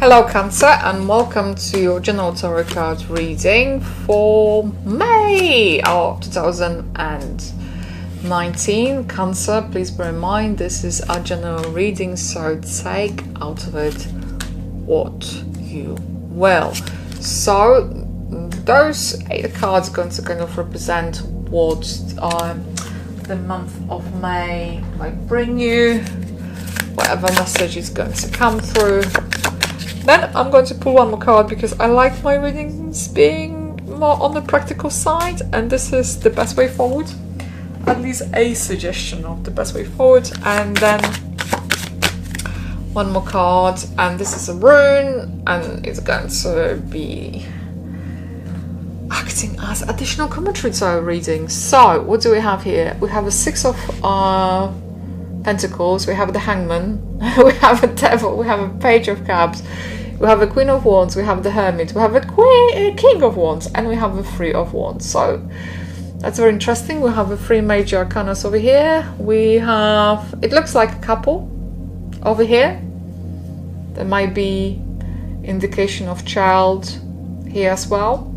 Hello Cancer, and welcome to your general tarot card reading for May of 2019. Cancer, please bear in mind this is a general reading, so take out of it what you will. So those 8 cards are going to kind of represent what the month of May might bring you, whatever message is going to come through. Then I'm going to pull one more card because I like my readings being more on the practical side, and this is the best way forward, at least a suggestion of the best way forward. And then one more card, and this is a rune, and it's going to be acting as additional commentary to our reading. So what do we have here? We have a 6 of Pentacles, we have the Hangman, we have a Devil, we have a Page of Cups, we have a Queen of Wands, we have the Hermit, we have a King of Wands, and we have a 3 of Wands. So that's very interesting. We have a 3 major arcanas over here. We have, it looks like a couple over here. There might be indication of child here as well.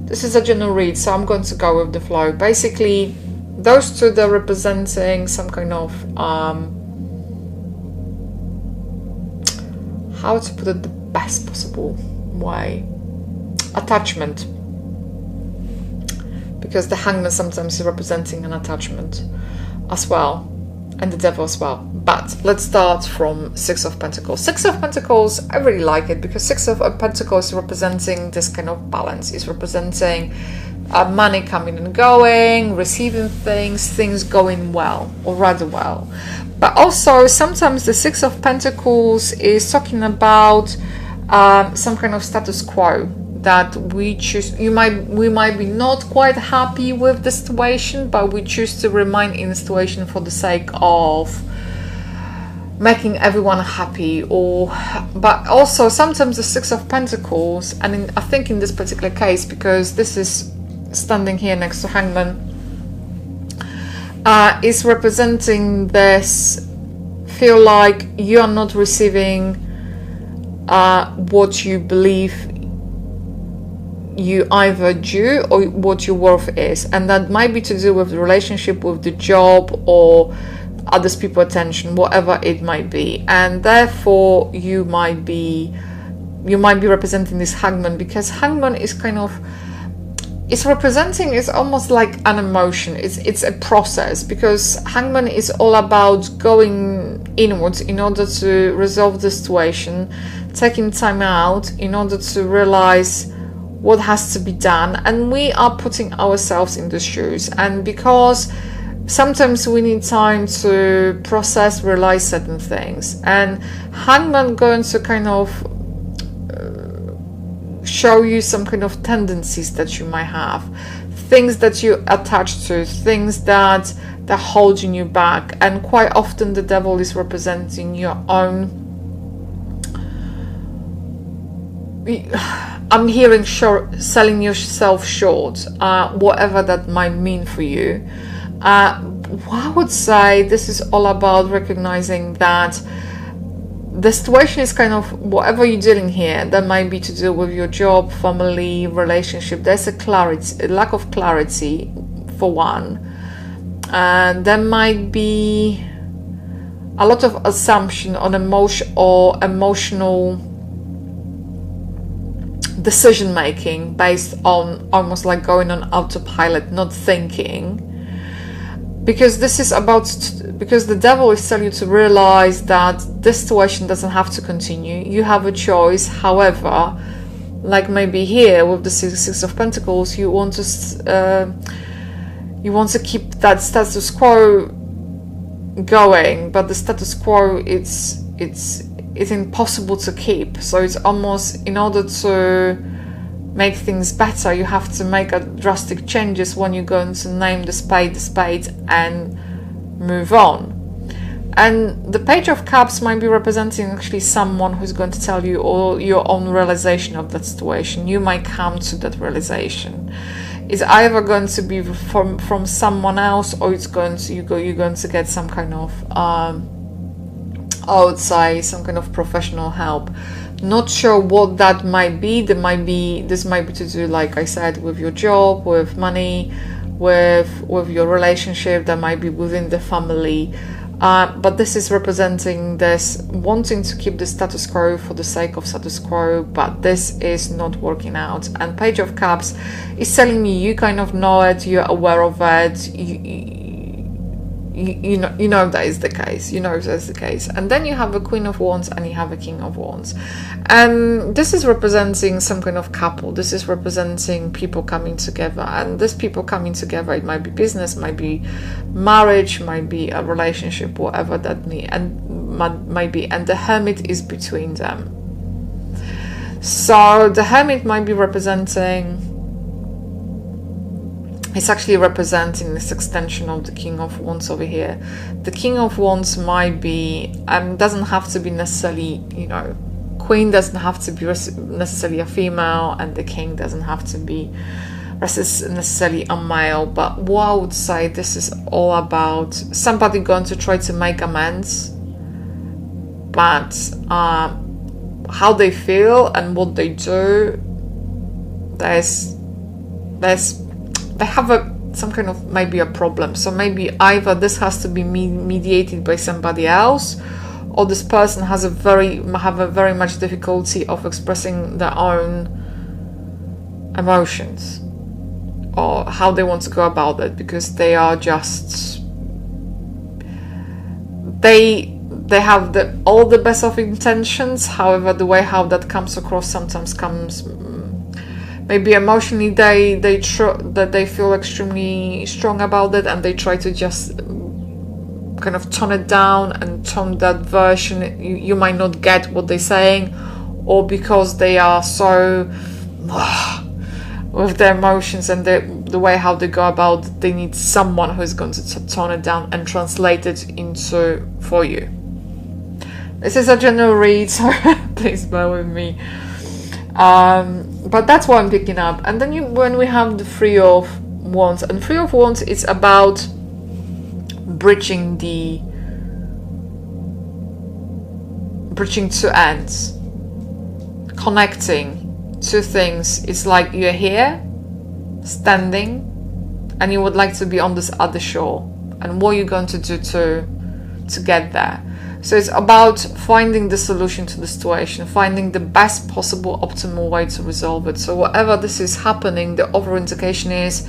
This is a general read, so I'm going to go with the flow. Basically, those two, they're representing some kind of, how to put it the best possible way, attachment. Because the Hangman sometimes is representing an attachment as well, and the Devil as well. But let's start from 6 of Pentacles. 6 of Pentacles, I really like it because 6 of Pentacles is representing this kind of balance. It's representing money coming and going, receiving things going well, or rather well. But also sometimes the 6 of Pentacles is talking about some kind of status quo that we choose. We might be not quite happy with the situation, but we choose to remain in the situation for the sake of making everyone happy. But also sometimes the 6 of Pentacles, and I think in this particular case, because this is standing here next to Hangman, is representing this feel like you are not receiving what you believe you either due or what your worth is, and that might be to do with the relationship, with the job, or others people's attention, whatever it might be. And therefore you might be representing this Hangman, because Hangman is kind of, it's representing, it's almost like an emotion, it's a process, because Hangman is all about going inwards in order to resolve the situation, taking time out in order to realize what has to be done, and we are putting ourselves in the shoes. And because sometimes we need time to process, realize certain things, and Hangman going to kind of show you some kind of tendencies that you might have, things that you attach to, things that holding you back. And quite often the Devil is representing your own, I'm hearing selling yourself short, whatever that might mean for you. I would say this is all about recognizing that the situation is kind of, whatever you're dealing here, that might be to do with your job, family, relationship. There's a lack of clarity for one, and there might be a lot of assumption on emotional decision making based on almost like going on autopilot, not thinking. Because this is because the Devil is telling you to realize that this situation doesn't have to continue. You have a choice. However, like maybe here with the 6 of Pentacles, you want to keep that status quo going, but the status quo it's impossible to keep. So it's almost, in order to make things better, you have to make drastic changes when you're going to name the spade and move on. And the Page of Cups might be representing actually someone who's going to tell you all your own realization of that situation. You might come to that realization. It's either going to be from someone else, or it's going to you're going to get some kind of I would say some kind of professional help. Not sure what that might be. This might be to do, like I said, with your job, with money, with your relationship. That might be within the family. But this is representing this wanting to keep the status quo for the sake of status quo, but this is not working out. And Page of Cups is telling me you kind of know it, you're aware of it, you know that is the case. You know that's the case. And then you have a Queen of Wands and you have a King of Wands. And this is representing some kind of couple. This is representing people coming together. And this people coming together, it might be business, might be marriage, might be a relationship, whatever that might be. And the Hermit is between them. So the Hermit might be representing... It's actually representing this extension of the King of Wands over here. The King of Wands might be, doesn't have to be necessarily, Queen doesn't have to be necessarily a female, and the King doesn't have to be necessarily a male. But what I would say, this is all about somebody going to try to make amends, but how they feel and what they do, they have some kind of maybe a problem. So maybe either this has to be mediated by somebody else, or this person has a very much difficulty of expressing their own emotions or how they want to go about it, because they are just they have all the best of intentions. However, the way how that comes across sometimes comes maybe emotionally they feel extremely strong about it, and they try to just kind of tone it down and tone that version. You might not get what they're saying, or because they are so with their emotions and the way how they go about it, they need someone who is going to tone it down and translate it into for you. This is a general read, so please bear with me. But that's what I'm picking up. And then when we have the Three of Wands, and Three of Wands, it's about bridging two ends, connecting two things. It's like you're here, standing, and you would like to be on this other shore, and what you're going to do to get there. So it's about finding the solution to the situation, finding the best possible optimal way to resolve it. So whatever this is happening, the overall indication is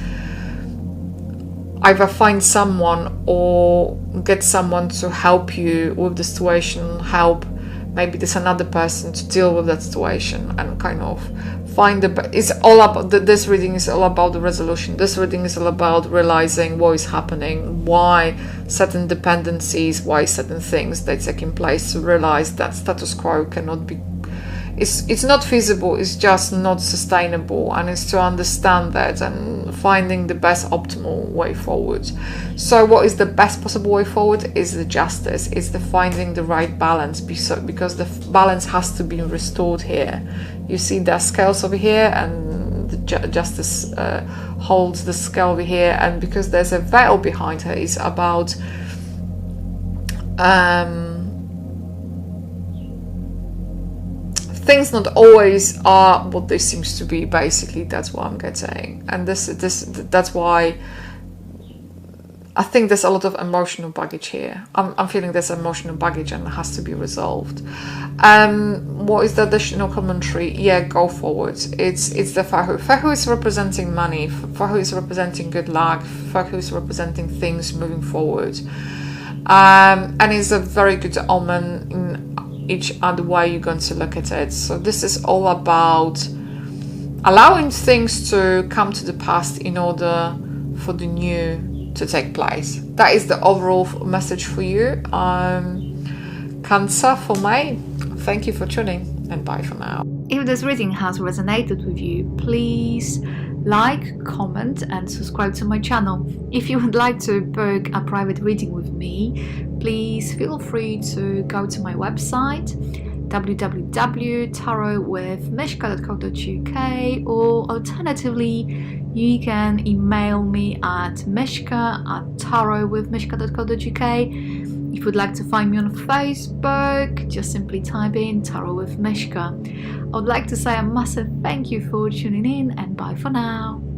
either find someone or get someone to help you with the situation, help maybe there's another person to deal with that situation, and kind of find it's all about this reading is all about the resolution. This reading is all about realizing what is happening, why certain dependencies, why certain things that are taking place, to realize that status quo cannot be, it's not feasible, it's just not sustainable, and it's to understand that and finding the best optimal way forward. So what is the best possible way forward is the justice, it's the finding the right balance, because the balance has to be restored here. You see the scales over here, and the justice holds the scale over here, and because there's a veil behind her, it's about things not always are what they seem to be. Basically, that's what I'm getting, and that's why I think there's a lot of emotional baggage here. I'm feeling there's emotional baggage and it has to be resolved. What is the additional commentary? Yeah, go forward. It's the Fahu. Fahu is representing money. Fahu is representing good luck. Fahu is representing things moving forward. And it's a very good omen in each other way you're going to look at it. So this is all about allowing things to come to the past in order for the new to take place. That is the overall message for you. Cancer for May. Thank you for tuning, and bye for now. If this reading has resonated with you, please like, comment and subscribe to my channel. If you would like to book a private reading with me, please feel free to go to my website www.tarotwithmishka.co.uk, or alternatively you can email me at mishka@tarotwithmishka.co.uk. If you'd like to find me on Facebook, just simply type in Tarot with Mishka. I would like to say a massive thank you for tuning in, and bye for now.